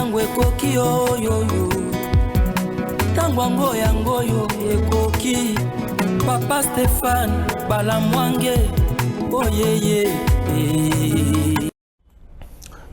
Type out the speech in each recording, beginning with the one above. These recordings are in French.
Tango ekoki oyoyo, tango yango yo ekoki. Papa Stéphane Balamwange, oyeye.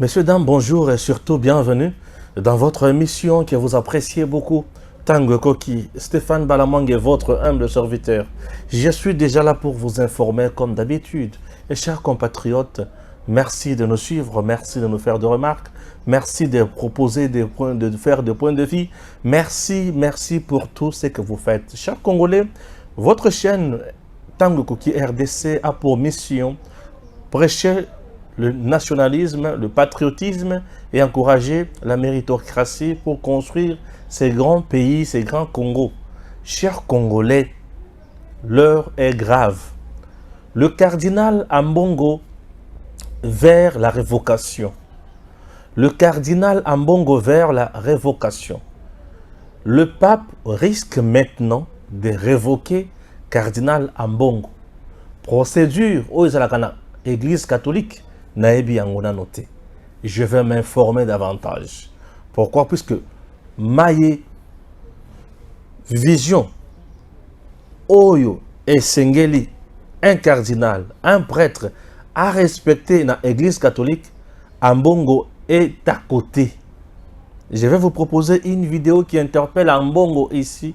Messieurs, dames, bonjour et surtout bienvenue dans votre émission que vous appréciez beaucoup. Tango Koki, Stéphane Balamwange, votre humble serviteur. Je suis déjà là pour vous informer comme d'habitude. Et chers compatriotes, merci de nous suivre, merci de nous faire des remarques, merci de proposer des points, de faire des points de vie. Merci pour tout ce que vous faites. Chers Congolais, votre chaîne Tango Koki RDC a pour mission prêcher le nationalisme, le patriotisme et encourager la méritocratie pour construire ces grands pays, ces grands Congos. Chers Congolais, l'heure est grave. Le cardinal Ambongo vers la révocation. Le cardinal Ambongo vers la révocation. Le pape risque maintenant de révoquer cardinal Ambongo. Procédure aux Église catholique. Naebi Angona noté. Je vais m'informer davantage. Pourquoi? Puisque Maye Vision Oyo et Sengeli, un cardinal, un prêtre, a respecté l'Église catholique, Ambongo est à côté. Je vais vous proposer une vidéo qui interpelle Ambongo ici.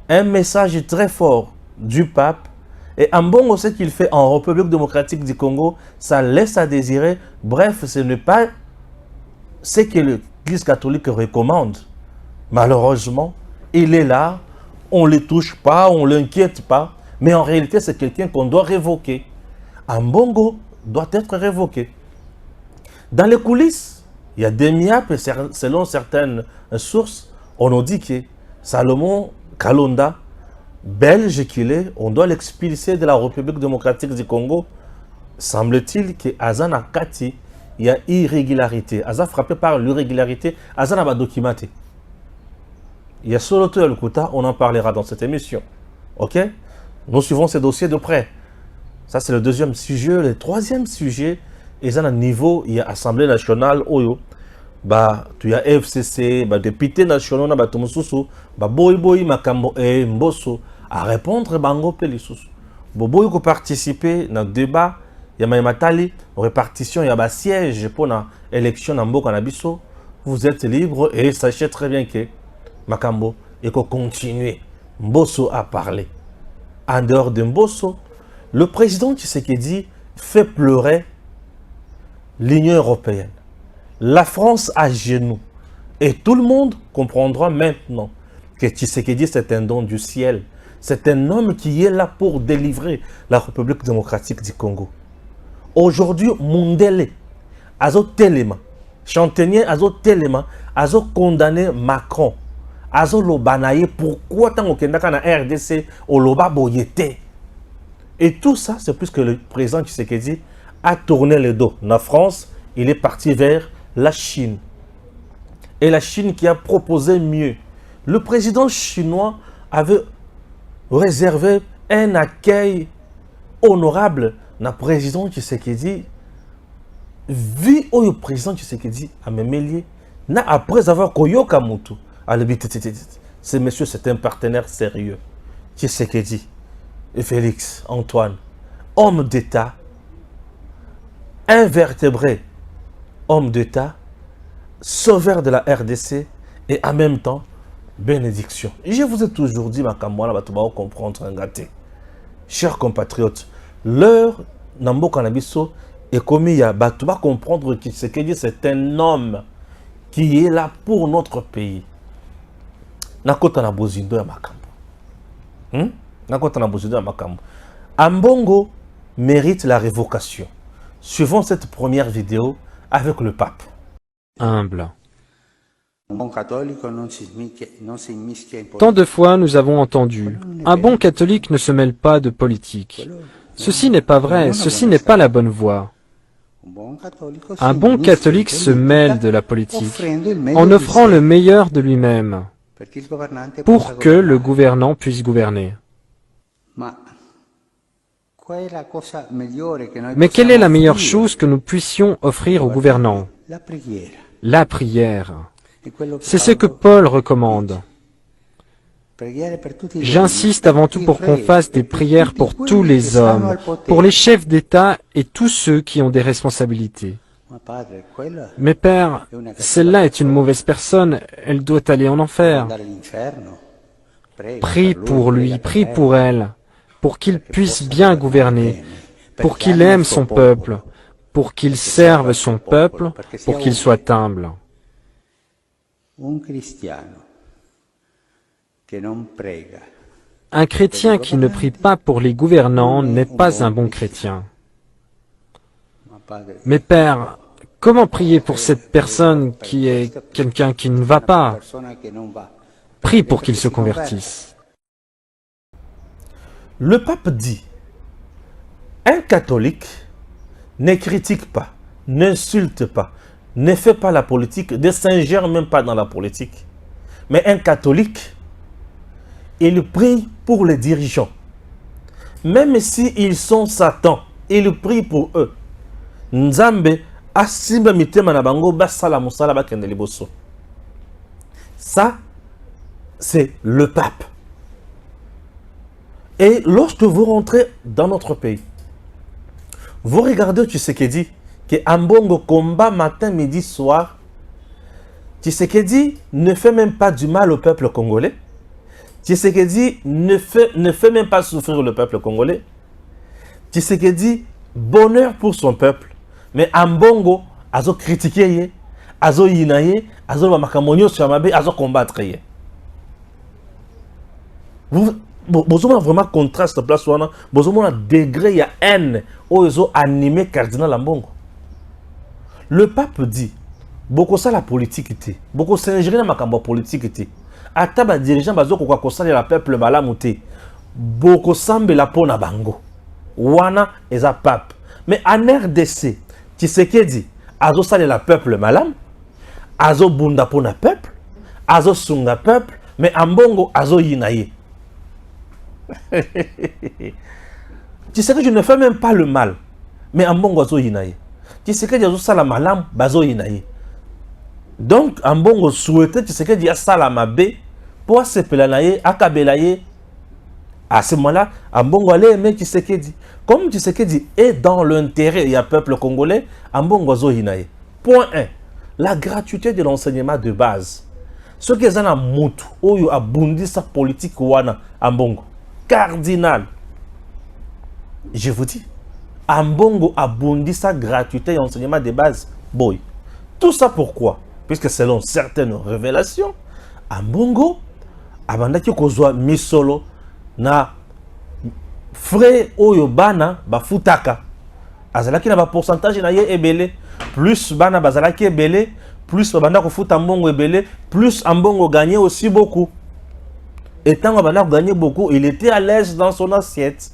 Un message très fort du pape. Et Ambongo, ce qu'il fait en République démocratique du Congo, ça laisse à désirer. Bref, ce n'est pas ce que l'Église catholique recommande. Malheureusement, il est là, on ne le touche pas, on ne l'inquiète pas. Mais en réalité, c'est quelqu'un qu'on doit révoquer. Ambongo doit être révoqué. Dans les coulisses, il y a des miapes, selon certaines sources, on nous dit que Salomon Kalonda, belge qu'il est, on doit l'expulser de la République démocratique du Congo. Semble-t-il que Azana Kati, il y a irrégularité. Aza frappé par l'irrégularité, Azana va documenter. Il y a Soloto et Lukuta, on en parlera dans cette émission. Ok? Nous suivons ces dossiers de près. Ça, c'est le deuxième sujet. Le troisième sujet, et à niveau, il y a Assemblée nationale, Oyo. Tu y a FCC, député national, Tomususu, Boy, Makambo et Mbosso, à répondre, Bango Pelisusu. Boy qui participer dans le débat, il y a Maïmatali, répartition, il y a siège pour l'élection dans Mboka Nabiso. Vous êtes libre et sachez très bien que Makambo, et qu'on continue. Mbosso a parlé. En dehors de Mbosso, le président Tshisekedi fait pleurer l'Union européenne. La France à genoux. Et tout le monde comprendra maintenant que Tshisekedi, c'est un don du ciel. C'est un homme qui est là pour délivrer la République démocratique du Congo. Aujourd'hui, Mundele, Azo Telema, Chantenier Azo Telema, Azo condamné Macron. Azo Lobanaye, pourquoi tant au na RDC, au Loba Boyete. Et tout ça, c'est plus que le président Tshisekedi a tourné le dos. La France, il est parti vers la Chine. Et la Chine qui a proposé mieux. Le président chinois avait réservé un accueil honorable na président Tshisekedi. Vu au président Tshisekedi à Memelier, après avoir koyoka mutu, ce monsieur c'est un partenaire sérieux. Tshisekedi et Félix Antoine, homme d'État, invertébré, homme d'État, sauveur de la RDC et en même temps, bénédiction. Je vous ai toujours dit, ma camarade, va comprendre un gâté. Chers compatriotes, l'heure Nambo Kanabiso est commis à Batouba comprendre que ce qu'il dit, c'est un homme qui est là pour notre pays. Nakota na bozindo ya makambo. Nakota na bozindo ya makambo. Ambongo mérite la révocation. Suivons cette première vidéo avec le pape. Humble. Tant de fois nous avons entendu, un bon catholique ne se mêle pas de politique. Ceci n'est pas vrai, ceci n'est pas la bonne voie. Un bon catholique se mêle de la politique en offrant le meilleur de lui-même pour que le gouvernant puisse gouverner. Mais quelle est la meilleure chose que nous puissions offrir aux gouvernants? La prière. C'est ce que Paul recommande. J'insiste avant tout pour qu'on fasse des prières pour tous les hommes, pour les chefs d'État et tous ceux qui ont des responsabilités. Mais Père, celle-là est une mauvaise personne, elle doit aller en enfer. Prie pour lui, prie pour elle, pour qu'il puisse bien gouverner, pour qu'il aime son peuple, pour qu'il serve son peuple, pour qu'il soit humble. Un chrétien qui ne prie pas pour les gouvernants n'est pas un bon chrétien. Mais Père, comment prier pour cette personne qui est quelqu'un qui ne va pas? Prie pour qu'il se convertisse. Le pape dit, un catholique ne critique pas, n'insulte pas, ne fait pas la politique, ne s'ingère même pas dans la politique. Mais un catholique, il prie pour les dirigeants. Même s'ils sont Satan, il prie pour eux. Nzambe asimba mitema na bango basala musala bakende liboso. Ça, c'est le pape. Et lorsque vous rentrez dans notre pays, vous regardez Tshisekedi, que Ambongo combat matin, midi, soir. Tshisekedi ne fait même pas du mal au peuple congolais. Tshisekedi ne fait même pas souffrir le peuple congolais. Tshisekedi, bonheur pour son peuple. Mais Ambongo, azo critiquer, azo yinaye, azo makamonio sur mabe, azo combattre. Vous avez vraiment contraste place où vous avez un degré de haine où ils ont animé cardinal Ambongo. Le pape dit, beaucoup ça la politique était, beaucoup s'ingérer dans ma politique était. Ataba dirigeant bazo kwa kosala la peuple balamuté, beaucoup semble la pona bango. Wana eza pape. Mais en RDC, Tshisekedi azo sale la peuple malam, azo bunda pona peuple, azo sunga peuple, mais Ambongo azo yinaye. Tu sais que je ne fais même pas le mal, mais Ambongo azo yinaye. Tu sais que azo sala malam bazo yinaye. Donc Ambongo souhaitait tu sais que dia sala mabe pour se pelanaye akabelaye. À ce moment-là, Ambongo allait aimer Tshisekedi. Comme Tshisekedi est dans l'intérêt du peuple congolais, Ambongo azo yinaye. Point 1. La gratuité de l'enseignement de base. Ce qui est un moutou, ou a bondi sa politique wana Ambongo. Cardinal. Je vous dis, Ambongo a bondi sa gratuité et enseignement de base. Boy. Tout ça pourquoi? Puisque selon certaines révélations, Ambongo abandaki kozwa misolo na frais oyo bana bafutaka. Azalaki na ba pourcentage na ye ebele, plus bana bazalaki ebele, plus babanda kofuta Ambongo ebele, plus Ambongo gagnait aussi beaucoup. Et tant Ambongo gagnait beaucoup, il était à l'aise dans son assiette.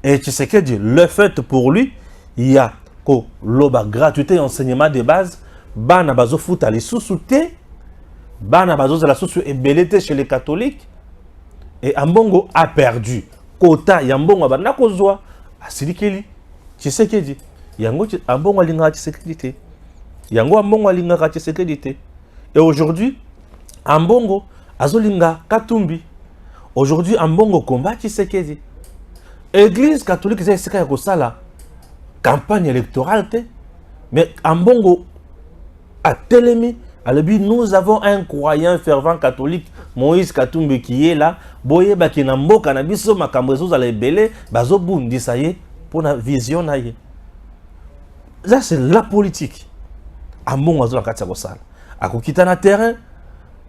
Et tu sais que le fait pour lui, il y a ko loba gratuité enseignement de base, bana bazo futa les sous-souté, bana bazo za la sous ebele chez les catholiques. Et Ambongo a perdu. Kota Yambongo abanda kozwa asilikeli. Tshisekedi. Yango Ambongo alinga Tshisekedi. Yango Ambongo alinga Tshisekedi. Et aujourd'hui, Ambongo azolinga Katumbi. Aujourd'hui, Ambongo combat Tshisekedi. Église catholique c'est la campagne électorale. Mais Ambongo a télémi. Nous avons un croyant fervent catholique, Moïse Katumbi, qui est là. Boye Bakinambo, Kanabiso, Makambezo, Alebele, Bazo Bundi, ça y est, pour la vision. Ça, c'est la politique. Ambongo, Azo, la Katsagosal. À Kokitana terrain,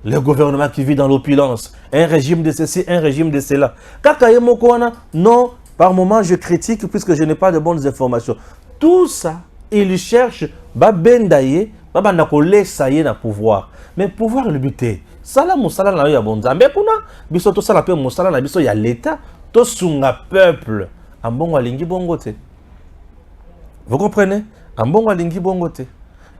le gouvernement qui vit dans l'opulence, un régime de ceci, un régime de cela. Kakaye Mokwana, non, par moment, je critique puisque je n'ai pas de bonnes informations. Tout ça, il cherche Babendaye. Baba nako laissa na pouvoir. Mais pouvoir le buter. Sala musala na ya bonzambe kuna. Biso to sala pe musala na biso ya l'état. To sunga peuple. Ambongo alingi bongote. Vous comprenez? Ambongo alingi bongote.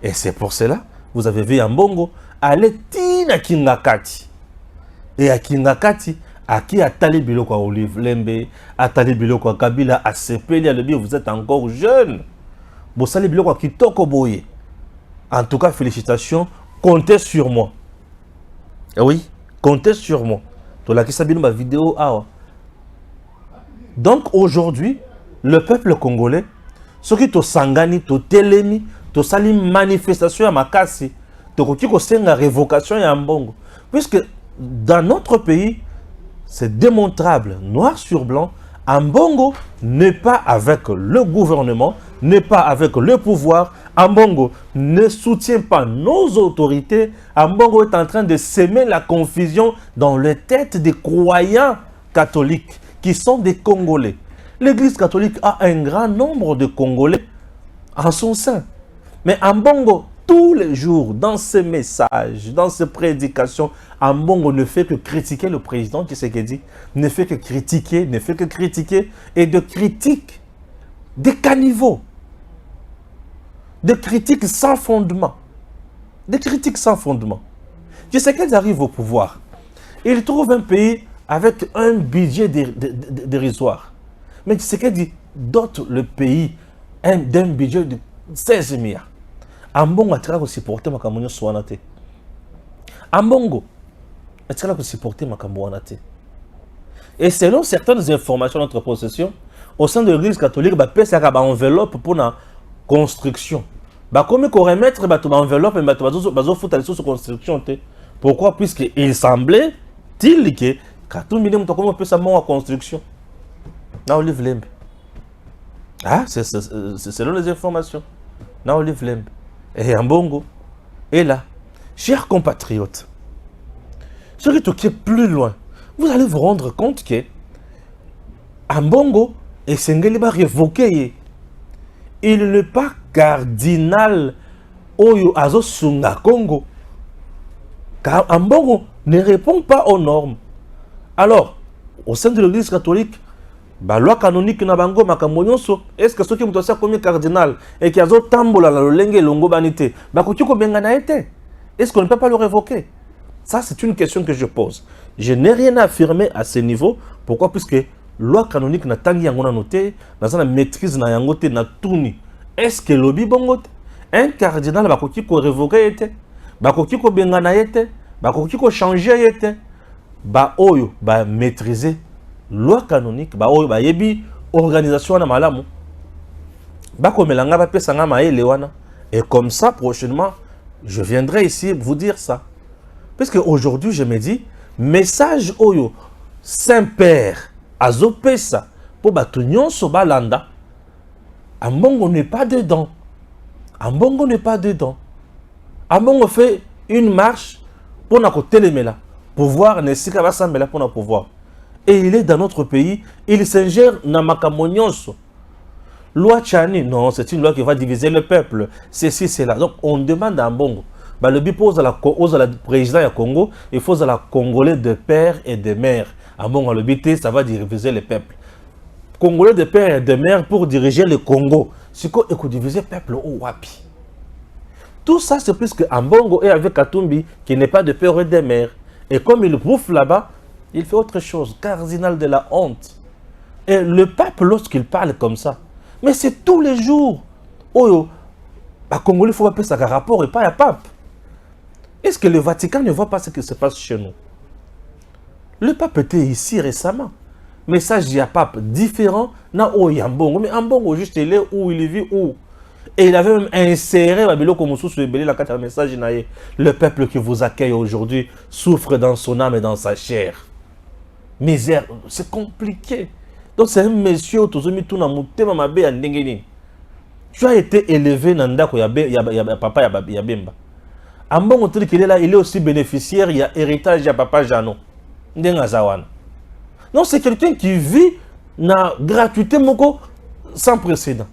Et c'est pour cela, vous avez vu Ambongo aller tina Kingakati. Et à Kingakati, à qui a tali biloko à Olive Lembe, a tali biloko à Kabila, a Sepeli, à le dire, vous êtes encore jeune. Vous salez biloko à Kitoko Boye. En tout cas, félicitations. Comptez sur moi. Oui, comptez sur moi. Ma vidéo. Donc aujourd'hui, le peuple congolais, ceux qui te sangani, te telemi, te sali manifestation à Makasi, te koki ko senga révocation ya mbongo. Puisque dans notre pays, c'est démontrable, noir sur blanc, Ambongo n'est pas avec le gouvernement, n'est pas avec le pouvoir. Ambongo ne soutient pas nos autorités. Ambongo est en train de semer la confusion dans les têtes des croyants catholiques qui sont des Congolais. L'Église catholique a un grand nombre de Congolais en son sein. Mais Ambongo, tous les jours, dans ses messages, dans ses prédications, Ambongo ne fait que critiquer le président Tshisekedi, ne fait que critiquer, et de critiques, des caniveaux, de critiques sans fondement, Tshisekedi arrive au pouvoir, il trouve un pays avec un budget dérisoire, mais Tshisekedi dote le pays d'un budget de 16 milliards. Ambongo a tiré supporter ma campagne soanate. Ambongo a tiré supporter ma campagne. Et selon certaines informations de notre possession, au sein de l'église catholique, il y a une enveloppe pour la construction. Comme il faut remettre une enveloppe et une construction. Pourquoi? Puisqu'il semblait-il que 4 millions de personnes en construction. C'est selon les informations. Et Ambongo est là. Chers compatriotes, ce qui est plus loin, vous allez vous rendre compte que Ambongo et Sengeli va révoquer. Il n'est pas cardinal Oyo Azo Sunga Congo. Car Ambongo ne répond pas aux normes. Alors, au sein de l'église catholique, la loi canonique na bango makamonyonso, est-ce que ceux qui sont comme cardinal et qui ont tambola la lenge longo banité, est-ce qu'on ne peut pas le révoquer? Ça, c'est une question que je pose. Je n'ai rien à affirmer à ce niveau. Pourquoi? Puisque loi canonique na tangi yango na noté, na maîtrise na yango te na tuni. Est-ce que lobby bongo un cardinal bakoki ko révoquer été, bakoki ko bengana été, bakoki ko changer été, ba oyo ba maîtriser loi canonique, ba oyo ba yebi organisation na malamu, ba komelanga ba pesa nga maele wana. Et comme ça prochainement, je viendrai ici vous dire ça. Parce qu'aujourd'hui, je me dis, message oyo Saint-Père azopesa pour batunyon so balanda. Ambongo n'est pas dedans. Ambongo n'est pas dedans. Ambongo fait une marche pour na kotelemela. Pouvoir ne sika basambela pour na pouvoir. Et il est dans notre pays, il s'ingère na makamonyonso. Loi Tchani, non, c'est une loi qui va diviser le peuple. Ceci, c'est là. Donc, on demande à Ambongo. Le but pose à la président du Congo, il faut à la Congolais de père et de mère. Ambongo, le but, ça va diviser le peuple. Congolais de père et de mère pour diriger le Congo. C'est quoi? Il faut diviser le peuple au Wapi. Tout ça, c'est plus que Ambongo est avec Katumbi, qui n'est pas de père et de mère. Et comme il bouffe là-bas, il fait autre chose. Cardinal de la honte. Et le peuple, lorsqu'il parle comme ça, mais c'est tous les jours. Oh, à Congolais, il faut appeler ça un rapport et pas un pape. Est-ce que le Vatican ne voit pas ce qui se passe chez nous? Le pape était ici récemment. Message du pape différent. Na o Ambongo. Mais Ambongo, juste, il est où, il vit où. Et il avait même inséré le message. Le peuple qui vous accueille aujourd'hui souffre dans son âme et dans sa chair. Misère, c'est compliqué. Donc c'est un monsieur tu as été élevé dans ndako ya papa ya Bemba. Ambongo tel qu'il est là, il est aussi bénéficiaire, il y a héritage ya papa Jano. Ndenga zawana. Non, c'est quelqu'un qui vit na gratuité moko sans précédent.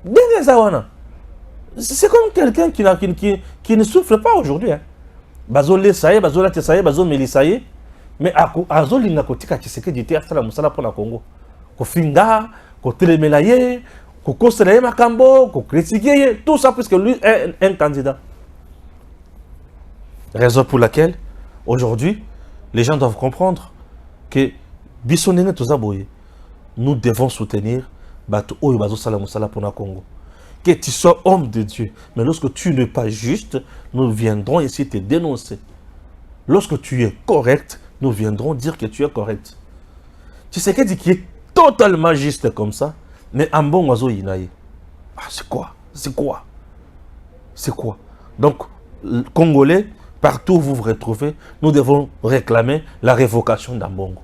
Ndenga zawana. C'est comme quelqu'un qui ne souffre pas aujourd'hui. Bazo lesaye, bazo la tesaye, bazo melisaye. Mais azo linga kotika Tshisekedi te asala musala pour la Congo. Ko finga, ko telemelaye, ko koselaye makambo, ko critiquer, tout ça puisque lui est un candidat. Raison pour laquelle aujourd'hui les gens doivent comprendre que bisonene tozaboye, nous devons soutenir bato oyo bazo sala musala pour la Congo. que tu sois homme de Dieu. Mais lorsque tu n'es pas juste, nous viendrons ici te dénoncer. Lorsque tu es correct, nous viendrons dire que tu es correct. Tu sais qu'il qui est totalement juste comme ça, mais en bon oiseau inaïe. Ah, c'est quoi? C'est quoi? C'est quoi? Donc, Congolais, partout où vous vous retrouvez, nous devons réclamer la révocation d'Ambongo.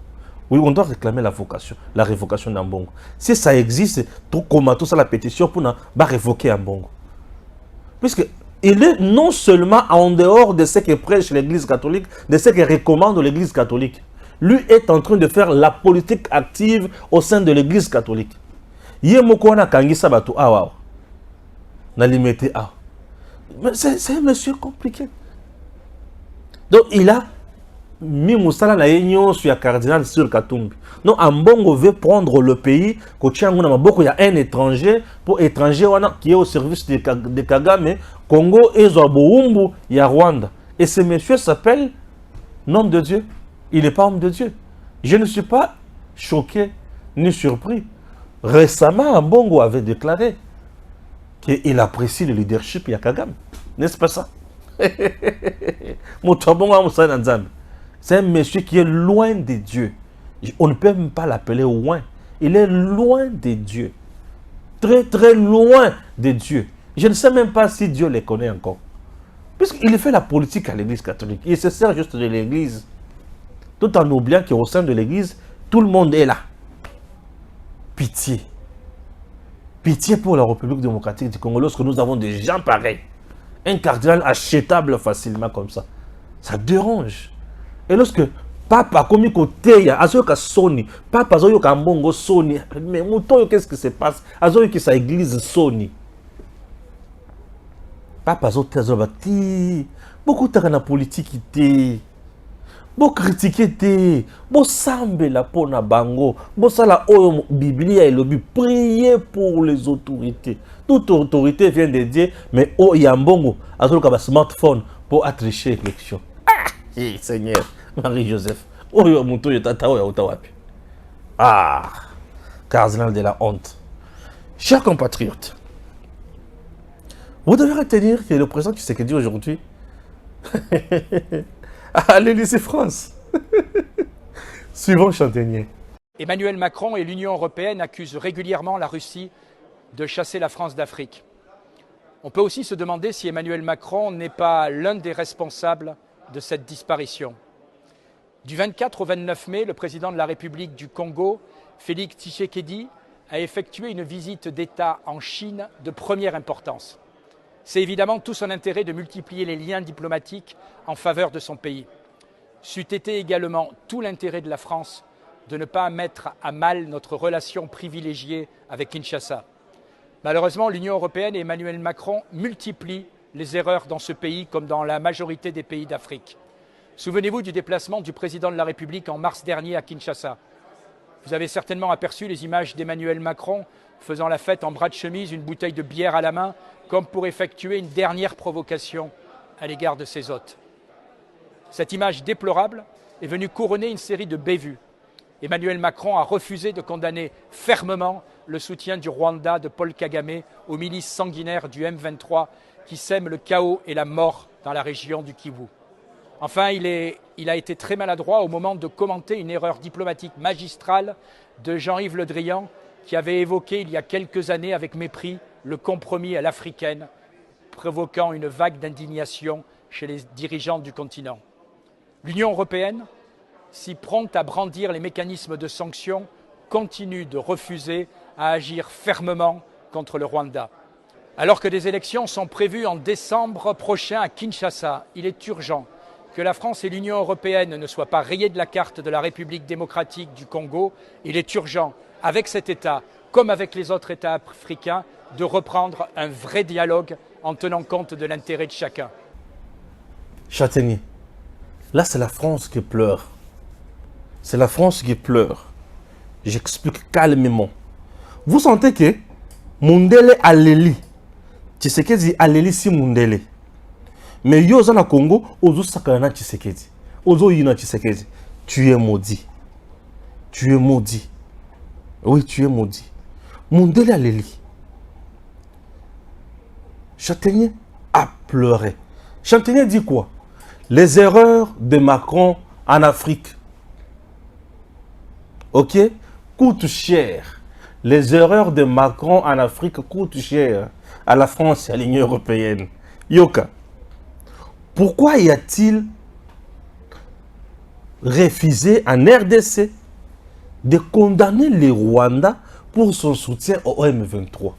Oui, on doit réclamer la révocation d'Ambongo. Si ça existe, tout comme tout ça, la pétition pour révoquer Ambongo. Puisque il est non seulement en dehors de ce que prêche l'Église catholique, de ce que recommande l'Église catholique. Lui est en train de faire la politique active au sein de l'Église catholique. Yemokona Kangisa Batu Awa. Nalimete A. C'est un monsieur compliqué. Donc il a mis Moussala na yenyo sur la cardinal sur Katumbi. Donc Ambongo veut prendre le pays. Il y a un étranger pour étranger qui est au service de Kagame. Congo et Zoboumbu, il y a Rwanda. Et ce monsieur s'appelle homme de Dieu. Il n'est pas homme de Dieu. Je ne suis pas choqué ni surpris. Récemment, Ambongo avait déclaré qu'il apprécie le leadership de Kagame. N'est-ce pas ça? C'est un monsieur qui est loin de Dieu. On ne peut même pas l'appeler loin. Il est loin de Dieu. Très très loin de Dieu. Je ne sais même pas si Dieu les connaît encore. Puisqu'il fait la politique à l'Église catholique. Il se sert juste de l'Église. Tout en oubliant qu'au sein de l'Église, tout le monde est là. Pitié. Pitié pour la République démocratique du Congo lorsque nous avons des gens pareils. Un cardinal achetable facilement comme ça. Ça dérange. Et lorsque Papa, comme côté, Azoyoka Sony, Papa Azoyoka Ambongo Sony, mais Moutoyo, qu'est-ce qui se passe? Azoyoka sa église Sony. Papa Azoyoka beaucoup de la politique, beaucoup critiquer, beaucoup sambe la pona bango, beaucoup la Biblia et le but, prier pour les autorités. Toute autorité vient de Dieu, mais oh Yambongo, Azoyoka un smartphone pour attricher l'élection. Ah, Seigneur. Marie-Joseph. Ah, cardinal de la honte. Chers compatriotes, vous devez retenir que le président Tshisekedi aujourd'hui à l'Élysée France. Suivant Chantenier. Emmanuel Macron et l'Union européenne accusent régulièrement la Russie de chasser la France d'Afrique. On peut aussi se demander si Emmanuel Macron n'est pas l'un des responsables de cette disparition. Du 24 au 29 mai, le président de la République du Congo, Félix Tshisekedi, a effectué une visite d'État en Chine de première importance. C'est évidemment tout son intérêt de multiplier les liens diplomatiques en faveur de son pays. C'eût été également tout l'intérêt de la France de ne pas mettre à mal notre relation privilégiée avec Kinshasa. Malheureusement, l'Union européenne et Emmanuel Macron multiplient les erreurs dans ce pays comme dans la majorité des pays d'Afrique. Souvenez-vous du déplacement du président de la République en mars dernier à Kinshasa. Vous avez certainement aperçu les images d'Emmanuel Macron faisant la fête en bras de chemise, une bouteille de bière à la main, comme pour effectuer une dernière provocation à l'égard de ses hôtes. Cette image déplorable est venue couronner une série de bévues. Emmanuel Macron a refusé de condamner fermement le soutien du Rwanda de Paul Kagame aux milices sanguinaires du M23 qui sèment le chaos et la mort dans la région du Kivu. Enfin, il a été très maladroit au moment de commenter une erreur diplomatique magistrale de Jean-Yves Le Drian qui avait évoqué il y a quelques années avec mépris le compromis à l'africaine, provoquant une vague d'indignation chez les dirigeants du continent. L'Union européenne, si prompte à brandir les mécanismes de sanctions, continue de refuser à agir fermement contre le Rwanda. Alors que des élections sont prévues en décembre prochain à Kinshasa, il est urgent que la France et l'Union européenne ne soient pas rayées de la carte de la République démocratique du Congo. Il est urgent, avec cet État, comme avec les autres États africains, de reprendre un vrai dialogue en tenant compte de l'intérêt de chacun. Châtaignier, là c'est la France qui pleure. C'est la France qui pleure. J'explique calmement. Vous sentez que Mundele Aleli, Tshisekedi Aleli si Mundele. Mais yo na Congo, ozo sakana Tshisekedi. Ozo yina Tshisekedi. Tu es maudit. Tu es maudit. Oui, tu es maudit. Mundele Aleli. Chantenier a pleuré. Chantenier dit quoi? Les erreurs de Macron en Afrique, ok, coûtent cher. Les erreurs de Macron en Afrique coûtent cher à la France et à l'Union européenne. Yoka, pourquoi y a-t-il refusé en RDC de condamner le Rwanda pour son soutien au M23?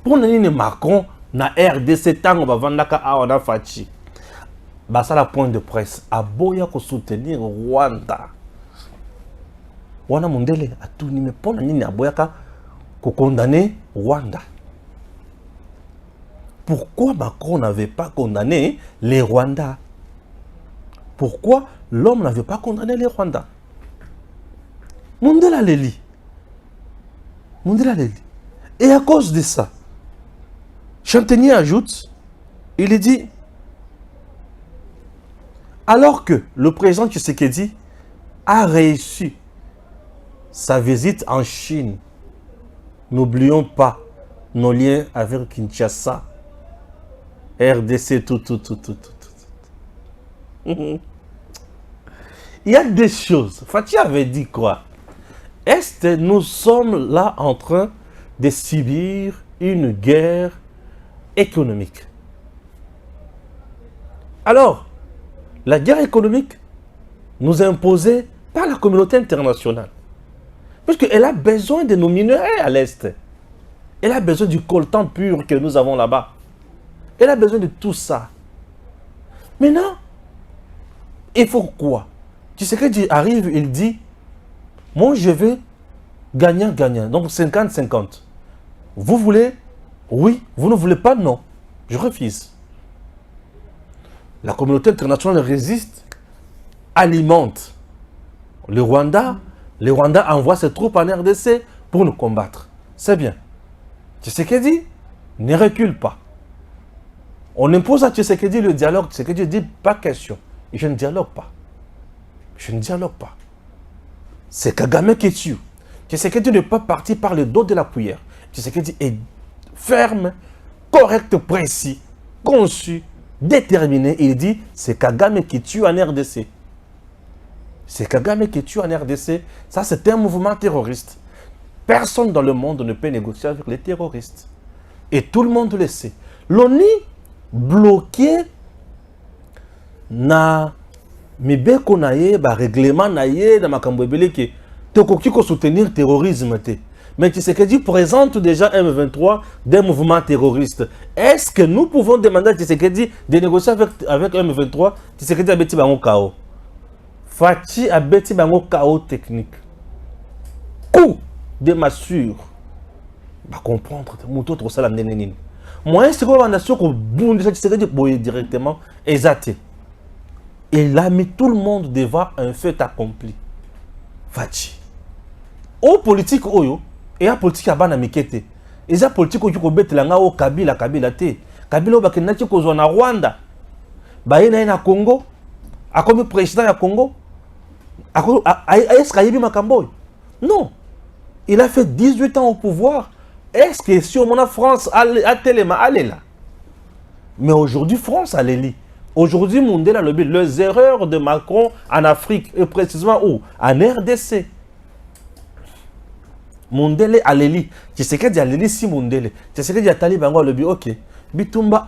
Pour nous, Macron, na RDC, tango bavandaka awana fachi. Basa la point de presse. Aboya ko soutenir Rwanda. Wana Mondele a tout ni me pona nini aboya ko condamner Rwanda. Pourquoi Macron n'avait pas condamné les Rwandais? Pourquoi l'homme n'avait pas condamné les Rwandais? Mondela les lit. Mondela les lit. Et à cause de ça, Chantenier ajoute, il dit, alors que le président Tshisekedi a réussi sa visite en Chine, n'oublions pas nos liens avec Kinshasa, RDC, tout. Il y a des choses. Fatih avait dit quoi? Est-ce que nous sommes là en train de subir une guerre économique? Alors, la guerre économique nous est imposée par la communauté internationale. Puisqu'elle a besoin de nos minerais à l'Est. Elle a besoin du coltan pur que nous avons là-bas. Elle a besoin de tout ça. Maintenant, il faut quoi? Tshisekedi arrive, il dit, moi je veux gagnant-gagnant. Donc 50-50. Vous voulez? Oui. Vous ne voulez pas? Non. Je refuse. La communauté internationale résiste, alimente le Rwanda. Le Rwanda envoie ses troupes en RDC pour nous combattre. C'est bien. Tshisekedi ne recule pas. On impose à Tshisekedi le dialogue. Tshisekedi dit pas question. Et je ne dialogue pas. Je ne dialogue pas. C'est Kagame qui tue. Tshisekedi n'est pas parti par le dos de la cuillère. Tshisekedi est ferme, correct, précis, conçu, déterminé. Il dit, c'est Kagame qui tue en RDC. C'est Kagame qui tue en RDC. Ça, c'est un mouvement terroriste. Personne dans le monde ne peut négocier avec les terroristes. Et tout le monde le sait. L'ONU bloqué na mibeko na ye, ba règlement na ye, na makambo ebele ke tokoki ko soutenir terrorisme te. Mais Tshisekedi présente déjà M23 des mouvements terroristes. Est-ce que nous pouvons demander à Tshisekedi de négocier avec M23? Tshisekedi a beti bango KO. Fachi a beti bango KO technique. Coup de massure. Ba comprendre muto to sala nenenini. Moi c'est quoi la ko bondi Tshisekedi boye directement exaté. Il a mis tout le monde devant un fait accompli. Fachi. Au politique oyo et à politique abana mikete. Et à politique oyo ko betelanga o Kabila te. Kabila ba kenati ko zo na Rwanda. Ba yena na Congo. Akomi président ya Congo. Est-ce qu'il y a Makamboy? Non. Il a fait 18 ans au pouvoir. Est-ce que si on a France a téléma, allez là? Mais aujourd'hui, France a les lits. Aujourd'hui, Mondela le but. Les erreurs de Macron en Afrique, et précisément où? En RDC. Mondele a les lits. Tu sais qu'il y a les lits si Mondele. Tu sais qu'il y a Taliban le but. Ok. Bitumba,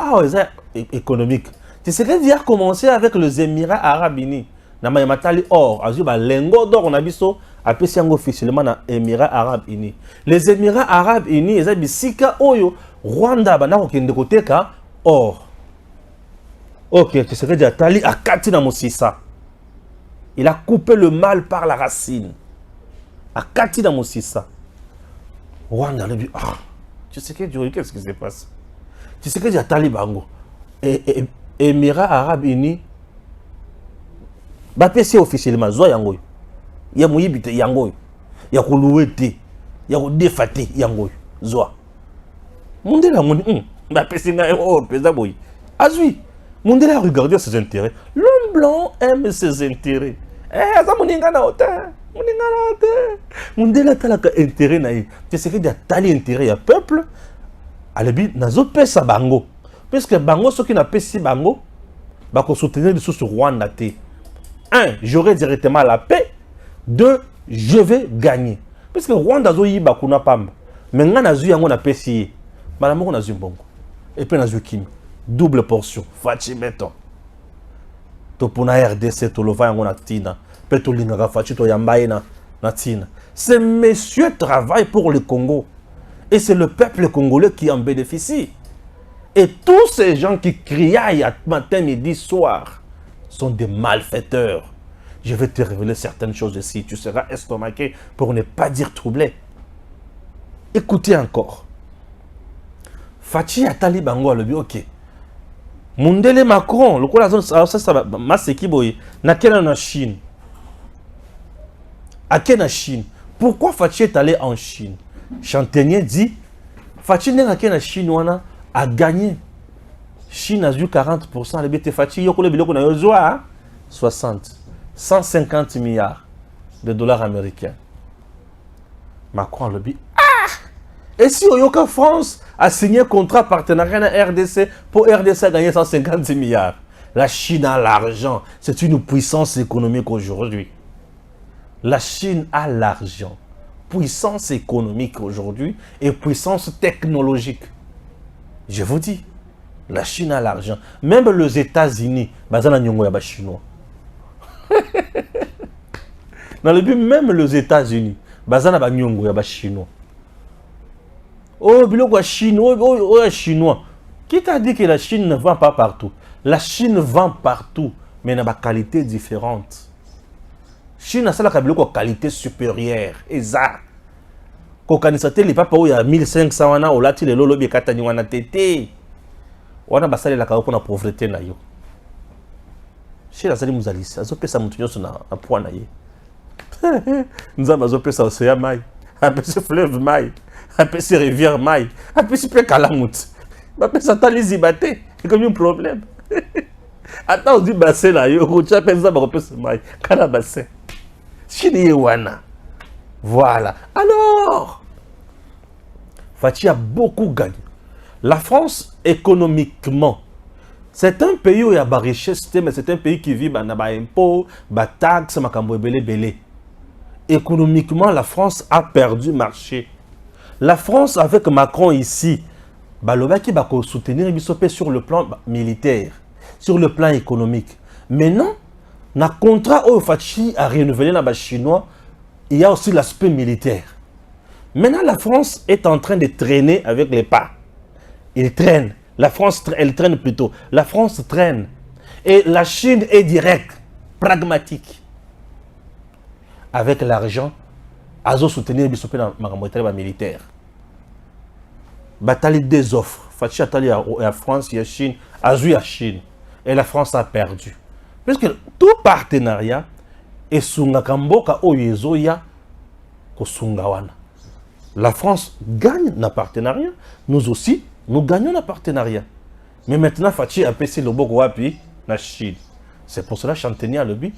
économique. Tu sais qu'il a commencé avec les Émirats Arabes Unis. Nama yamatali or, azuba lengo d'or on a biso, apesi yango officiellement na Émirats Arabes Unis. Les Émirats Arabes Unis, ils ont bisika oyo, Rwanda bana kokende koteka or. Ok, tu sais que Diatali a kati na Mosisa. Il a coupé le mal par la racine. A kati na Mosisa. Rwanda le dit, ah, tu sais que qu'est-ce qui se passe? Tu sais que Diatali bango. Émirats Arabes Unis. Bapesi officiellement zo yango ya muyibite yango ya kuluwete ya kodefate yango zo Mondela moni bapesi na or pesa boy azui Mondela a regardé ses intérêts. L'homme blanc aime ses intérêts. Ça moninga na hauteur Mondela talaka intérêt na ye. Tu sais que dia tali intérêt ya peuple alobi nazopesa bango puisque bango soki napesi bango bakosoutenir lisusu Rwanda te. 1, j'aurai directement la paix. 2, je vais gagner. Parce que Rwanda zo yiba kuna pamba. Mais nga nazu yango na pesi. Malamu nazu mbongo. Et puis nazu kimi. Double portion. Fachi beton. To pona RDC to lova yango na tina. Pe to linga fachi to yambaye na tina. Ces messieurs travaillent pour le Congo. Et c'est le peuple congolais qui en bénéficie. Et tous ces gens qui criaillent matin, midi, soir sont des malfaiteurs. Je vais te révéler certaines choses ici. Tu seras estomaqué pour ne pas dire troublé. Écoutez encore. Fachi Atali Bango le ok. Mundele Macron, le coup la zone ça maseki boy na quelle na Chine. À quelle Chine? Pourquoi Fachi est allé en Chine? Chantenier dit Fachi n'est qu'à la Chine a gagné. Chine a eu 40%. Le BT Fachi yoko le biloko na yozoa 60. 150 milliards de dollars américains. Macron le dit et si Oyoka France a signé un contrat partenariat à RDC pour RDC gagner 150 milliards. La Chine a l'argent. C'est une puissance économique aujourd'hui. La Chine a l'argent. Puissance économique aujourd'hui et puissance technologique. Je vous dis, la Chine a l'argent. Même les États-Unis, chinois. Dans le but, même les États-Unis, chinois. Oh, biloko chinois, chinois. Qui t'a dit que la Chine ne vend pas partout? La Chine vend partout, mais dans des qualités différentes. Chine a la qualité supérieure. Et ça, quand on a les papas, il y a 1500 ans, on a dit les lolobi katani wana tete. On a basé la pour la pauvreté na yo. Chine a sali muzalis. Azo pesa mutunyo na point na ye. Nous avons azo pesa océan mai, a pesa fleuve mai, a pesa rivière mai, a pesa pe kalamut. Ba pesa tali zibate. C'est comme un problème. Attends, on dit bassin là, yo tu as pesa ba pesa mai, kana bassin. Chine wana. Voilà. Alors, Fachi a beaucoup gagné. La France, économiquement, c'est un pays où il y a des richesses, mais c'est un pays qui vit dans des impôts, des taxes, des belé. Économiquement, la France a perdu marché. La France, avec Macron ici, qui va soutenir sur le plan militaire, sur le plan économique. Maintenant, le contrat où Fachi a renouvelé les Chinois, il y a aussi l'aspect militaire. Maintenant, la France est en train de traîner avec les pas. Il traîne. La France, elle traîne plutôt. La France traîne. Et la Chine est directe, pragmatique. Avec l'argent, à soutenir les militaires. Bataille des offres. Fachi Atali à France, il y a Chine, à Chine. Et la France a perdu. Parce que tout partenariat est sunga kamboka oyezoya ko sungawana. La France gagne dans le partenariat. Nous aussi, nous gagnons dans le partenariat. Mais maintenant, Fachi a passé le boko wapi na Chine. C'est pour cela que Chantenier a le but.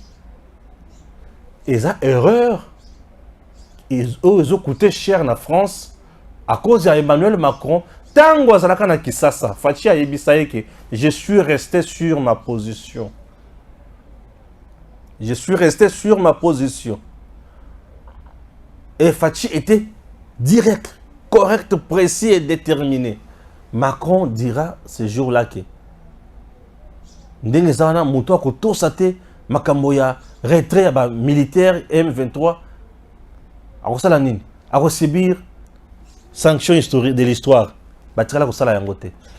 Et ça, erreur. Ils ont coûté cher na France à cause d'Emmanuel Macron. Tango azalaka na Kisasa. Fachi a yebisaye que je suis resté sur ma position. Je suis resté sur ma position. Et Fachi était direct, correct, précis et déterminé. Macron dira ce jour-là que Ndengezana Moutoua Koto Sate Makamboya retrait militaire M23 à Rosalanine, à recibir sanction historique de l'histoire.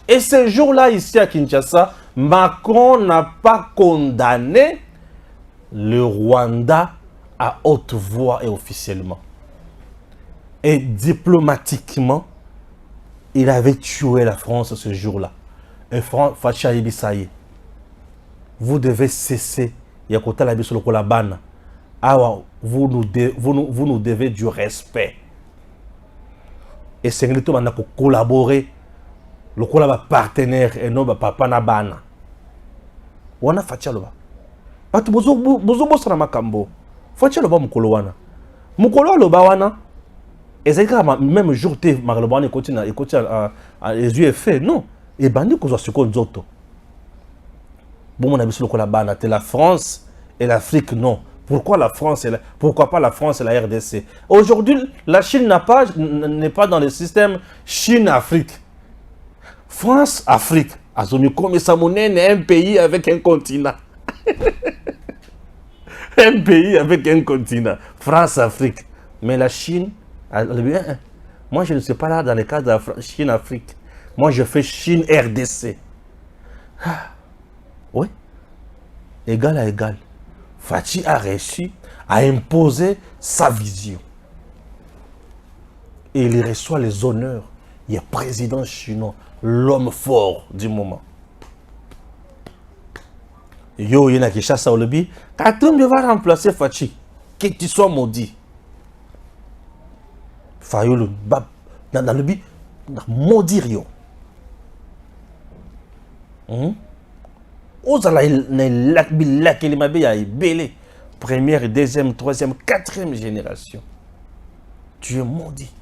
Et ce jour-là, ici à Kinshasa, Macron n'a pas condamné le Rwanda à haute voix et officiellement. Et diplomatiquement, il avait tué la France ce jour-là. Et Fachi a dit ça y est. Vous devez cesser. Vous nous devez du respect. Et c'est que nous avons collaboré. Le partenaire et non papa na bana. On a Fachi aloba. Batu bozo bossa na makambo. Fachi aloba mukolo wana. Mukolo aloba wana. Et c'est que même jour où Marlobane continue à les yeux faits, non. Et bandi qu'on soit ce qu'on dit. Bon, on a vu sur le bana, la France et l'Afrique, non. Pourquoi la France pourquoi pas la France et la RDC? Aujourd'hui, la Chine n'est pas dans le système Chine-Afrique. France-Afrique. Comme ça, un pays avec un continent. Un pays avec un continent. France-Afrique. Mais la Chine, moi je ne suis pas là dans le cadre de Chine-Afrique. Moi je fais Chine-RDC. Oui. Égal à égal. Fachi a réussi à imposer sa vision. Et il reçoit les honneurs. Il est président chinois, l'homme fort du moment. Yo, il y en a qui chassent au lobby. Katumbi va remplacer Fachi. Que tu sois maudit. Fayolo, dans le lobby, maudire yo. Première, deuxième, troisième, quatrième génération. Tu es maudit.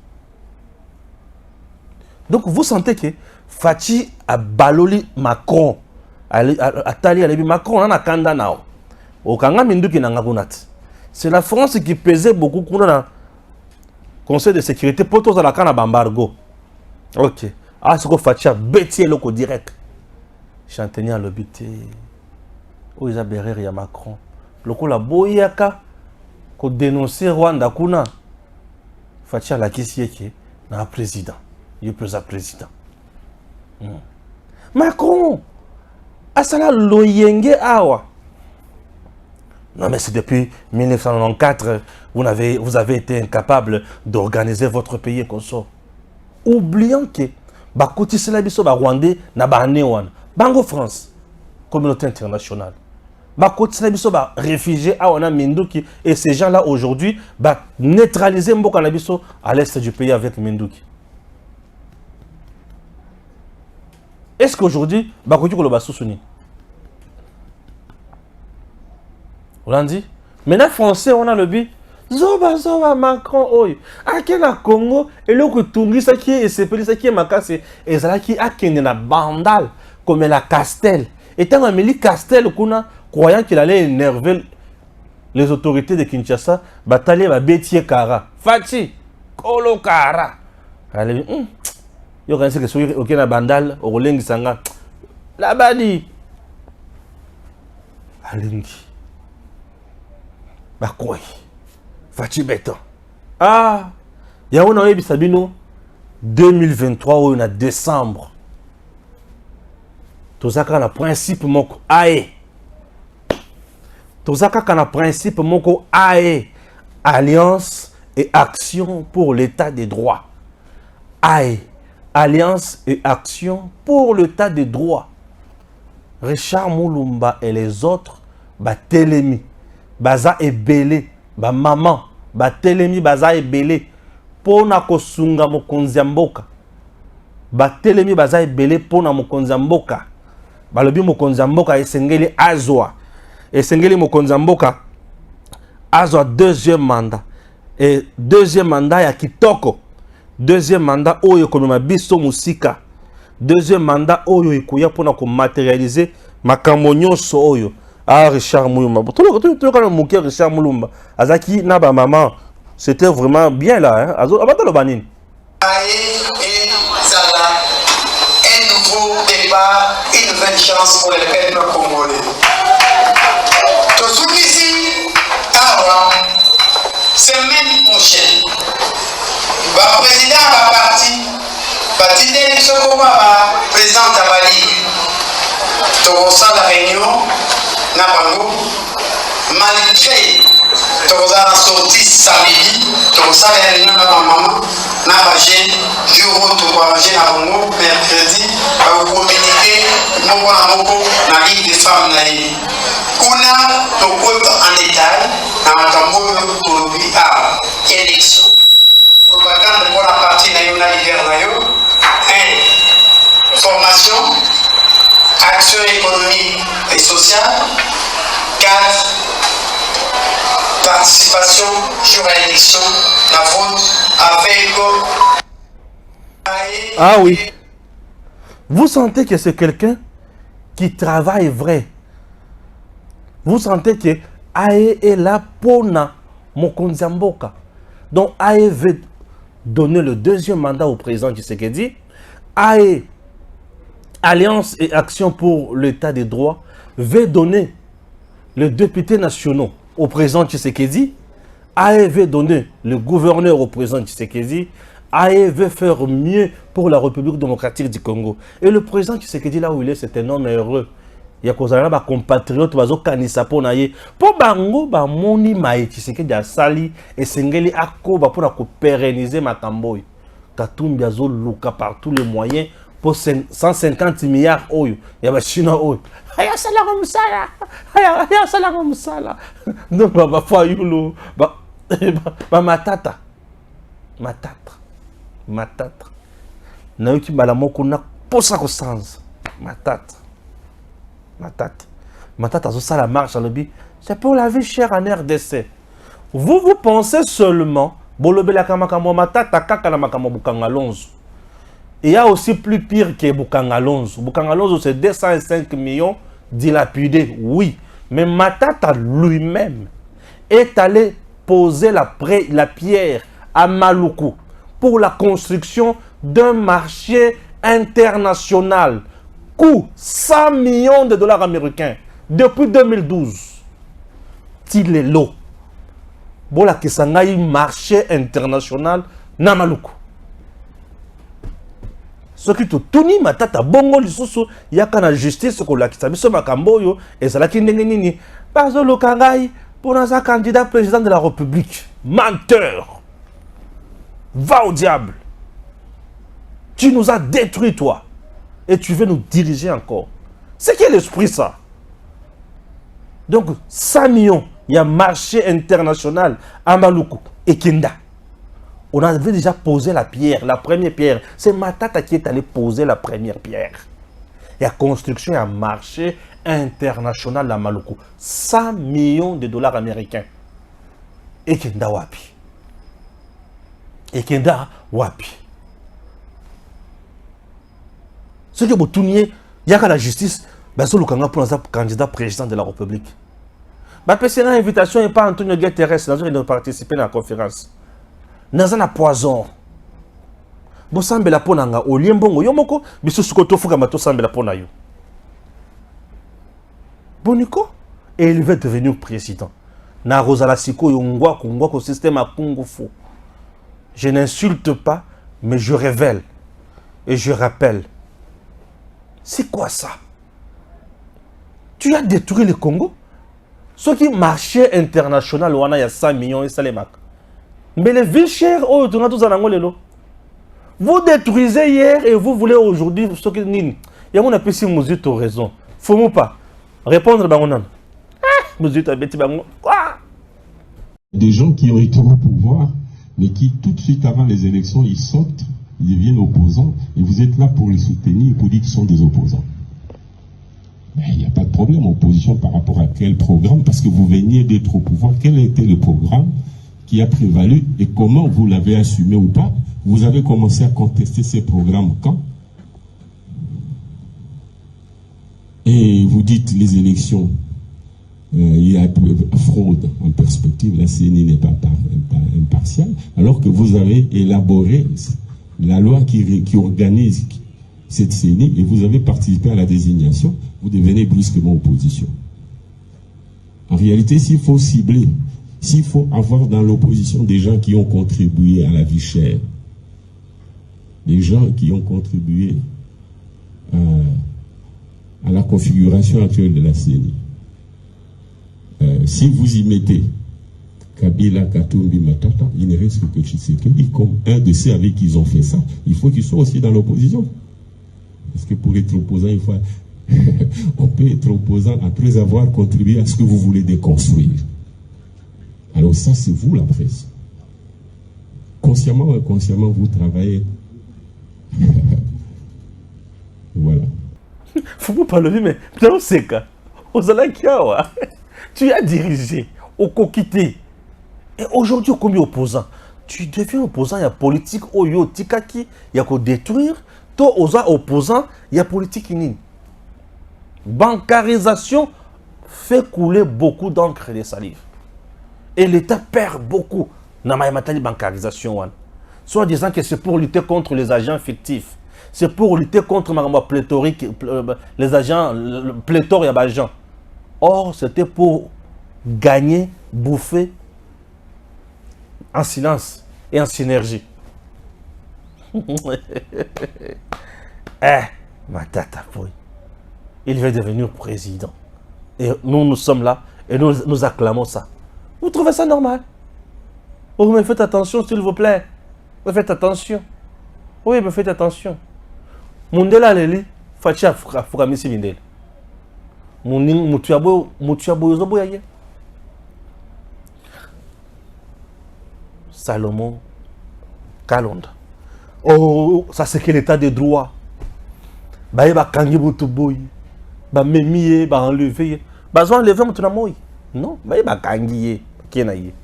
Donc vous sentez que Fachi a baloli Macron. Macron, on a kanda nao. C'est la France qui pesait beaucoup dans le Conseil de sécurité pour tous à la canne embargo. Ok. Ah, c'est que Fachi a bêté le direct. Chantenia l'obité. Oh, ils ont berré à Macron. Le coup la boyaka ko dénoncer Rwanda kuna. Fachi a la question qui na président. Il est président. Macron. Asala loyenge awa. Non mais c'est depuis 1994 vous avez été incapable d'organiser votre pays comme ça. Oublions que bakoti sela biso ba Rwandais na ba newan. Bango France, communauté internationale. Bakoti sela biso ba réfugiés awana Minduki et ces gens-là aujourd'hui ba neutraliser mboka na biso à l'est du pays avec Minduki. Est-ce qu'aujourd'hui, bakoti ko lo ba sousuni? On l'a dit. Maintenant, français, on a le but. Zoba Macron, oi. Akena Congo, et le Kutungi, ça qui est, et c'est ça qui est Makasse, et ça qui a na bandal, comme la Castel. Et tant Amélie Castel, croyant qu'il allait énerver les autorités de Kinshasa, batailler va Bétier Kara. Fati, Kolo Kara. Allez, yo quand c'est que sur aucun bandal, au Rolengi Sanga. La badi. Alingi. Bah quoi? Fachi Béton. Ah! Il y a un Sabino 2023 ou en décembre. Tout ça quand principe moko aé. Tout ça quand principe moko aé. Alliance et action pour l'état des droits. Aé. Alliance et action pour l'état des droits. Richard Moulumba et les autres, bah Télémi. Baza ebele, ba maman, ba telemi baza ebele, pona kosunga mokonzi ya mboka. Ba telemi baza ebele pona mokonzi ya mboka. Balobi mokonzi ya mboka esengeli azwa. Esengeli mokonzi ya mboka azwa deuxième mandat. Et deuxième mandat ya kitoko. Deuxième mandat oyo komema biso musika. Deuxième mandat oyo ikuya pona ko matérialiser makambo nyonso oyo. Ah, Richard Moulumba. Tout le monde moqué Richard Moulumba. Azaki Naba Maman. C'était vraiment bien là. Hein? Avant le banin. Un nouveau départ, une nouvelle chance pour les peuples congolais. Tout ce qui ici, semaine prochaine, le président va partir. Parti de ce va président Tabali. Tout au la réunion. Nabango, malgré que vous avez sorti samedi, que vous avez réunion dans ma maman, Nabagé, jour où vous avez Nabango, mercredi, vous communiquez, Moko, la Ligue des femmes naïves. Kuna, ton compte en détail, dans ma tambour, pour lui, à élection, propagande pour la partie naïona l'hiver, formation, action économique et sociale. 4. participation sur l'élection, la vote avec... Ah oui. Vous sentez que c'est quelqu'un qui travaille vrai. Vous sentez que Aye est là pour Mokonzi Mboka. Donc Aye veut donner le deuxième mandat au président Tshisekedi. Aye, Alliance et Action pour l'État des droits, veut donner les députés nationaux au président Tshisekedi. Aye veut donner le gouverneur au président Tshisekedi. Aye veut faire mieux pour la République démocratique du Congo. Et le président Tshisekedi, là où il est, c'est un homme heureux. Il y a des compatriotes qui ont kanisa pour naye. Pour bango ba moni maï Tshisekedi a sali et sengeli akoba pour pérenniser Makamboy. Katumbi azo luka par tous les moyens pour 150 milliards oyo. Ya ba chinois oyo. Aya sala comme ça là. Aya sala comme ça là. Non ba fa yulo ba matata. Matata. Na yoki bala moko na posa ko sans. Matata azo sala marche à l'obi. C'est pour la vie chère en RDC. Vous pensez seulement bolobela kamakamo matata kaka na makamo Bukangalonzo. Il y a aussi plus pire que Bukangalonzo. Bukangalonzo c'est 205 millions dilapidés, oui. Mais Matata lui-même est allé poser la pierre à Maluku pour la construction d'un marché international. Coût 100 millions de dollars américains depuis 2012. Tilelo. Bola Kisangaï, marché international na Maluku. Ce qui te tourne matata bongo lisusu yaka na justice ko la kisabiso makamboyo ezalaki ndenge nini bazo lokangai pour un candidat président de la République. Menteur. Va au diable. Tu nous as détruit toi. Et tu veux nous diriger encore. C'est quel esprit ça? Donc 100 millions, il y a marché international à Maluku et Kenda. On avait déjà posé la pierre, la première pierre. C'est Matata qui est allé poser la première pierre. Il y a construction, il y a marché international à Maluku. 100 millions de dollars américains. Et Kenda wapi. Et Kenda wapi. Ce que vous tournez, il y a la justice, ben c'est le candidat président de la République. Ma personne invitation n'est pas Antonio Guterres de participer à la conférence. Dans un poison. Vous semblez la ponanga au liembongo yomoko, biso sukoto fuka mato semble la ponayo. Boniko, et il veut devenir président. Na Rosala Siko yongwa kongwa ko système à Congo fou. Je n'insulte pas, mais je révèle et je rappelle. C'est quoi ça? Tu as détruit le Congo? Ce qui marché international, il y a 100 millions et ça les marque. Mais les villes chères, vous détruisez hier et vous voulez aujourd'hui ce qui il y a mon appel si vous avez raison. Faut pas répondre à des gens qui ont été au pouvoir, mais qui tout de suite avant les élections, ils sortent. Ils deviennent opposants et vous êtes là pour les soutenir et pour dire qu'ils sont des opposants. Il n'y a pas de problème, opposition par rapport à quel programme, parce que vous veniez d'être au pouvoir. Quel était le programme qui a prévalu et comment vous l'avez assumé ou pas? Vous avez commencé à contester ces programmes quand? Et vous dites les élections, il y a fraude en perspective, la CENI n'est pas impartiale, alors que vous avez élaboré la loi qui organise cette CENI et vous avez participé à la désignation, vous devenez brusquement opposition. En réalité, s'il faut cibler, s'il faut avoir dans l'opposition des gens qui ont contribué à la vie chère, des gens qui ont contribué à la configuration actuelle de la CENI, si vous y mettez Kabila, Katumbi, Matata, il ne reste que Tshisekedi comme un de ceux avec qui ils ont fait ça. Il faut qu'ils soient aussi dans l'opposition. Parce que pour être opposant, il faut... on peut être opposant après avoir contribué à ce que vous voulez déconstruire. Alors ça, c'est vous la presse. Consciemment ou inconsciemment, vous travaillez. Voilà. Faut pas parler, mais c'est que tu as dirigé au coquité Et aujourd'hui, combien opposants? Tu deviens opposant, il y a politique, oyo, tikaki, il y a qu'à détruire. Toi, aux opposants, il y a politique inine. Bancarisation fait couler beaucoup d'encre et de salive. Et l'État perd beaucoup dans la bancarisation. Soit disant que c'est pour lutter contre les agents fictifs. C'est pour lutter contre les agents pléthore et agents. Or, c'était pour gagner, bouffer en silence et en synergie. Ma tata, il va devenir président. Et nous sommes là et nous acclamons ça. Vous trouvez ça normal? Oh, mais faites attention, s'il vous plaît. Faites attention. Oui, mais faites attention. Mundela leli, fatia fukamisi bindela. Mutiabo yozobo yaye. Salomon Kalonda. Oh, ça c'est que l'état de droit. Baye ba kangi butu boy. Ba memiye, ba enlever. Ba zo enlever mutu na moi. Non, baye ba kangi kena ye.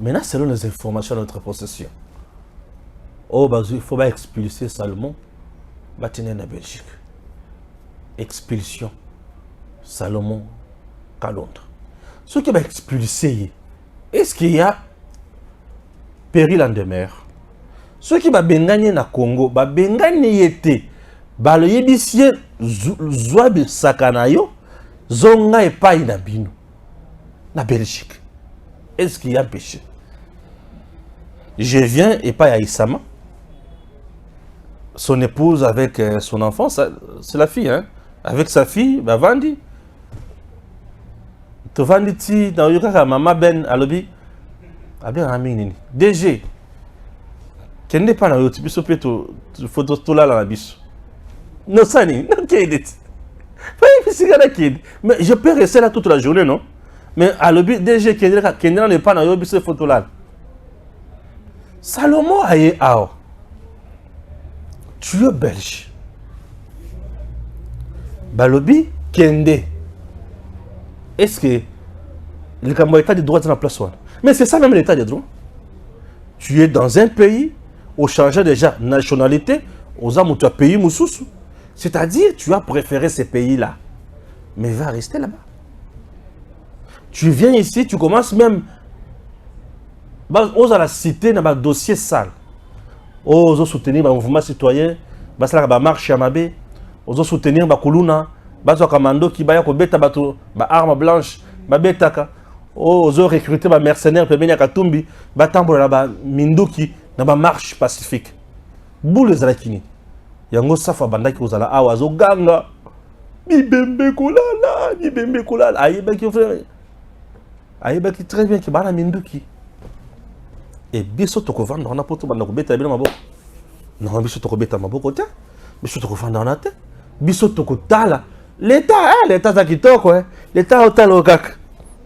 Maintenant, selon les informations de notre possession, oh, bah, il faut expulser Salomon, bah, tenir en Belgique. Expulsion. Salomon Kalonda. Ce qui va expulser, est-ce qu'il y a péril en demeure? Ce qui va bengagner na Congo, va bengagner yete, bah, le yébisier, zouabe sakanayo, zonga et pas inabino, na Belgique. Est-ce qu'il y a péché? Je viens et pas à Issama. Son épouse avec son enfant, c'est la fille. Hein? Avec sa fille, bah Vandi. Tu Vandi, dans le cas maman Ben, à l'objet. Ah bien, Amine. DG. Qui n'est pas dans le type de photo tout là dans la biche. Non, ça n'est pas. Mais je peux rester là toute la journée, non? Mais à l'objet, DG qui n'est pas dans le cette photo là. Salomon aye ao. Tu es belge. Balobi Kende. Est-ce que l'état de droit est dans la place? Mais c'est ça même l'état de droit. Tu es dans un pays où changer déjà nationalité aux âmes où tu as pays Moussoussou. C'est-à-dire tu as préféré ces pays-là. Mais va rester là-bas. Tu viens ici, tu commences même aux à la cité dans un dossier sale. Aux soutenir le mouvement citoyen, la marche à Mabé, aux soutenir la Kuluna, aux commando qui va beta arme blanche, betaka, aux recruter les mercenaires pour venir à Katumbi, batambo la Minduki dans la marche pacifique. Boule les alakini. Yango safa bandaki aux ala awazo ganga. Bibembe kolala, bibembe kolala. Ayebaki frère. Ayebaki très bien qui bana Minduki. Et biso toko vendre on a poto bana ko beta bina maboko. Non biso toko beta maboko te. Biso toko vendre na te. Biso toko tala. L'état za kitoko l'état otalo kaka.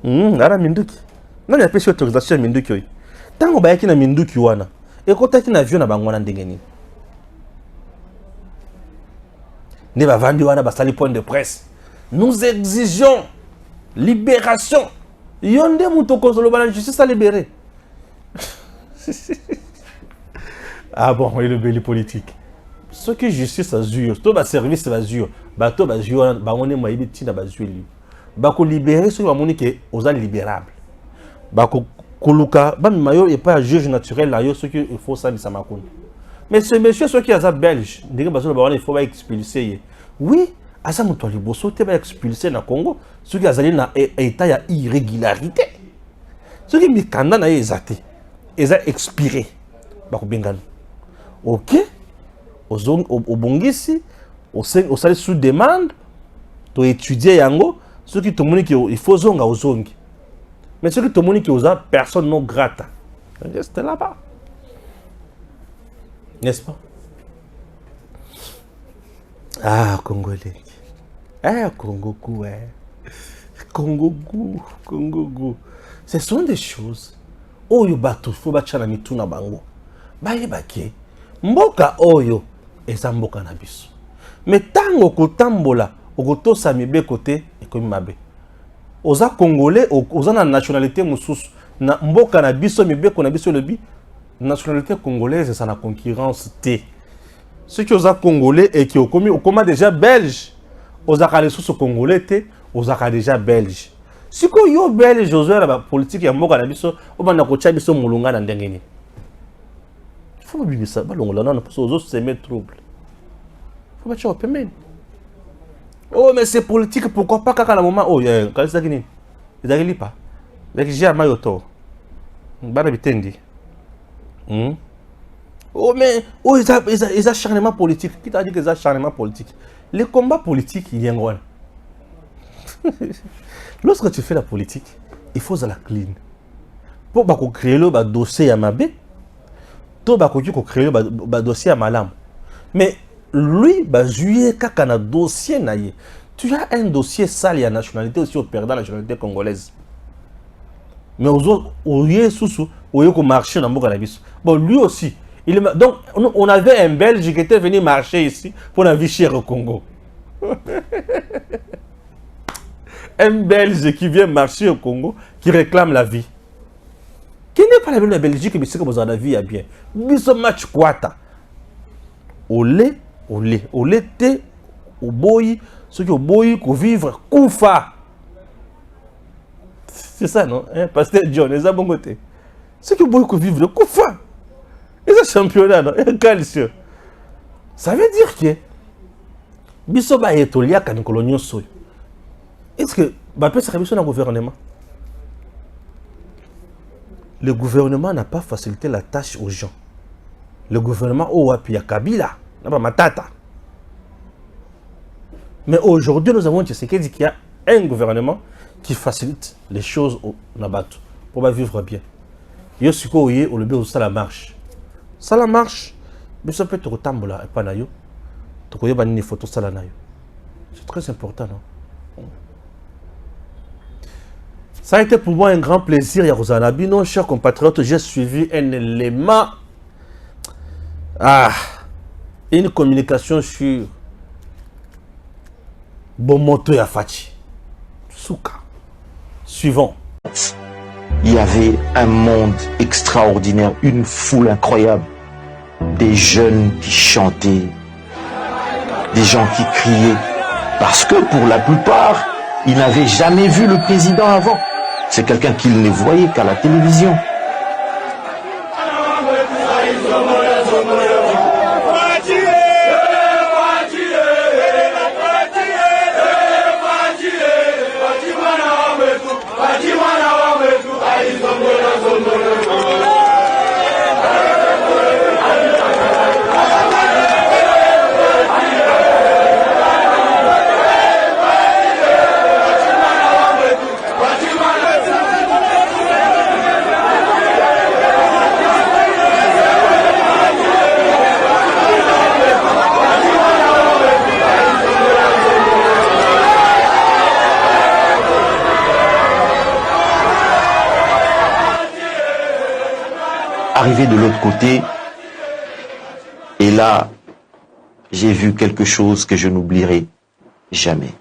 Ara Minduki. Non ya pesi autorisation Minduki oyi. Tango bayaki na Minduki wana. Et kotaki na avion na bango na ndenge nini. Ne va vendre wana basali point de presse. Nous exigeons libération. Yonde mutoko solo bana justice à libérer. Ah bon, il est le politique. Ce qui est justice à Zur, tout le service à Zur, tout le Zur, on est moyen de Bazur. Bako libérer ceux qui sont aux libérables. Bako Koluka, Mayo n'est pas un juge naturel là, ce qu'il faut ça, ça m'a. Mais ce monsieur, ceux qui sont belges, il faut expulser. Oui, à ça, nous devons expulser dans le Congo, ceux qui sont dans l'état d'irrégularité. Ceux qui sont dans l'état ils ont expiré. Ok, au Bongisi, au salaire sous demande, tu étudier yango, ceux qui te montrent qu'il faut zonga au zongi. Mais ceux qui te montrent qu'il y a personne non grata. C'était là-bas. N'est-ce pas? Ah, Congolais. Ah, Congo-Gou, ouais. Congo-Gou. Ce sont des choses. Oyo batu fo bachana mituna bango. Baye bake. Mboka oyo eza mboka na biso. Mais tango kotambola okotosa mibe kote ekomi mabe. oza congolais oza na nationalité mosusu na mboka na biso mibeko na biso lobi nationalité congolaise ça na concurrence T. Ceux qui oza congolais et qui okoma déjà belge oza ka lisusu congolais te oza ka déjà belge. Si ko yo belge ozwa la politique ya mboka na biso obanda ko tia biso mulunga na ndenge ni. Faut bibisa balongola na parce ozo semer trouble. Faut pas choper men. Oh mais c'est politique pourquoi pas kaka na moment oh quand ça kini. Ezali pas. Avec jamais auto. Bana bitendi. Oh mais oh ils acharnement politique. Qui t'a dit que les acharnement politique? Les combats politiques il y a un lorsque tu fais la politique, il faut la clean. Pour créer le dossier à Mabé, tout créer le dossier à Malam. Mais lui, juillet kakana dossier naïe. Tu as un dossier sale à nationalité aussi au perdant la nationalité congolaise. Mais aux autres, au lieu sous au marché dans Bokanabis. Bon, lui aussi. Donc, on avait un Belge qui était venu marcher ici pour la vie chère au Congo. Un Belge qui vient marcher au Congo, qui réclame la vie. Qui n'est pas la Belgique, mais c'est que vous avez la vie à bien. Biso match kwata. Au lait, thé, au boy, ceux qui au boy, qui vivre, koufa. C'est ça, non? Pasteur John, les bon côté. Ceux qui au boy, qui vivre, koufa. Et ça, championnat, non? Calcium. Ça veut dire que biso ba etolia kan colonial soy. Est-ce que Bappé serait dans le gouvernement? Le gouvernement n'a pas facilité la tâche aux gens. Le gouvernement, oh, puis il y a Kabila, n'a pas Matata. Mais aujourd'hui, nous avons dit qu'il y a un gouvernement qui facilite les choses au Nabato pour vivre bien. Yo siko oye au lebe ça la marche. Ça la marche, mais ça peut être tambola et pas nayo. To koye ba ni photo ça la nayo. C'est très important, non? Ça a été pour moi un grand plaisir, Yarosana Bino, chers compatriotes. J'ai suivi un élément, une communication sur Bomoto Yafachi. Souka. Suivant. Il y avait un monde extraordinaire, une foule incroyable, des jeunes qui chantaient, des gens qui criaient, parce que pour la plupart, ils n'avaient jamais vu le président avant. C'est quelqu'un qu'ils ne voyaient qu'à la télévision. Arrivé de l'autre côté, et là, j'ai vu quelque chose que je n'oublierai jamais.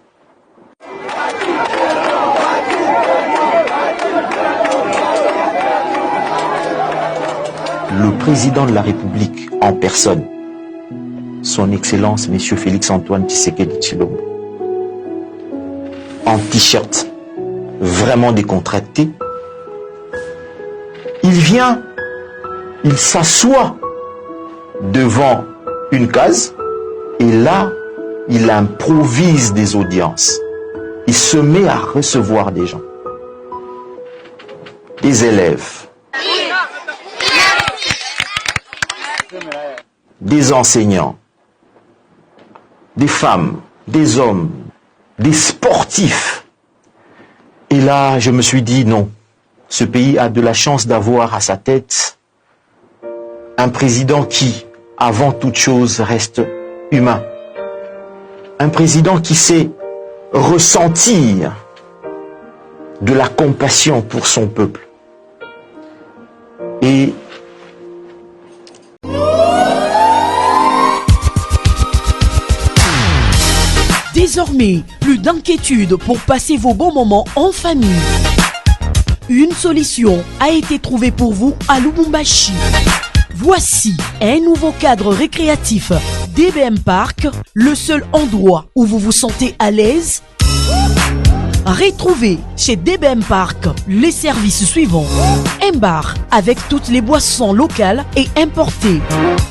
Le président de la République en personne, son Excellence, Monsieur Félix-Antoine Tshisekedi Tshilombo, en t-shirt, vraiment décontracté, il vient. Il s'assoit devant une case et là, il improvise des audiences. Il se met à recevoir des gens, des élèves, des enseignants, des femmes, des hommes, des sportifs. Et là, je me suis dit non, ce pays a de la chance d'avoir à sa tête un président qui, avant toute chose, reste humain. Un président qui sait ressentir de la compassion pour son peuple. Et Désormais, plus d'inquiétude pour passer vos bons moments en famille. Une solution a été trouvée pour vous à Lubumbashi. Voici un nouveau cadre récréatif DBM Park, le seul endroit où vous vous sentez à l'aise. Retrouvez chez DBM Park les services suivants. Un bar avec toutes les boissons locales et importées.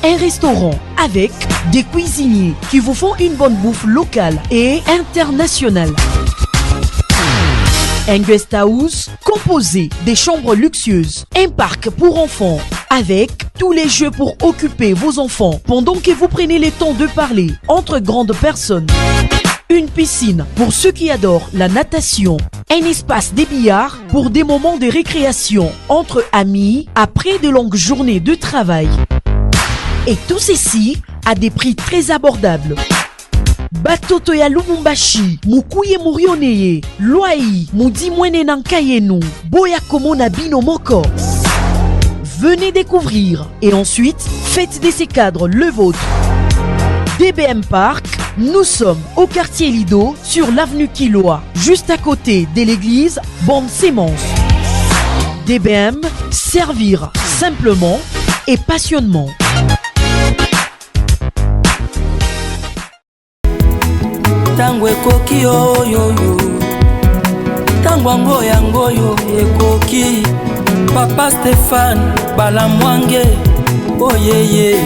Un restaurant avec des cuisiniers qui vous font une bonne bouffe locale et internationale. Un guest house composé des chambres luxueuses. Un parc pour enfants avec tous les jeux pour occuper vos enfants pendant que vous prenez le temps de parler entre grandes personnes. Une piscine pour ceux qui adorent la natation. Un espace des billards pour des moments de récréation entre amis après de longues journées de travail. Et tout ceci à des prix très abordables. Batoto ya Lubumbashi, mukuye murioneye, loai, mudi mwene nankayenu, boya komo na bino moko. Venez découvrir et ensuite faites de ces cadres le vôtre. DBM Park, nous sommes au quartier Lido sur l'avenue Kiloa, juste à côté de l'église Bonne Sémence. DBM, servir simplement et passionnément. Tango ekoki oyoyo, tango angoyo ekoki. Papa Stéphane Balamwange, oyeye.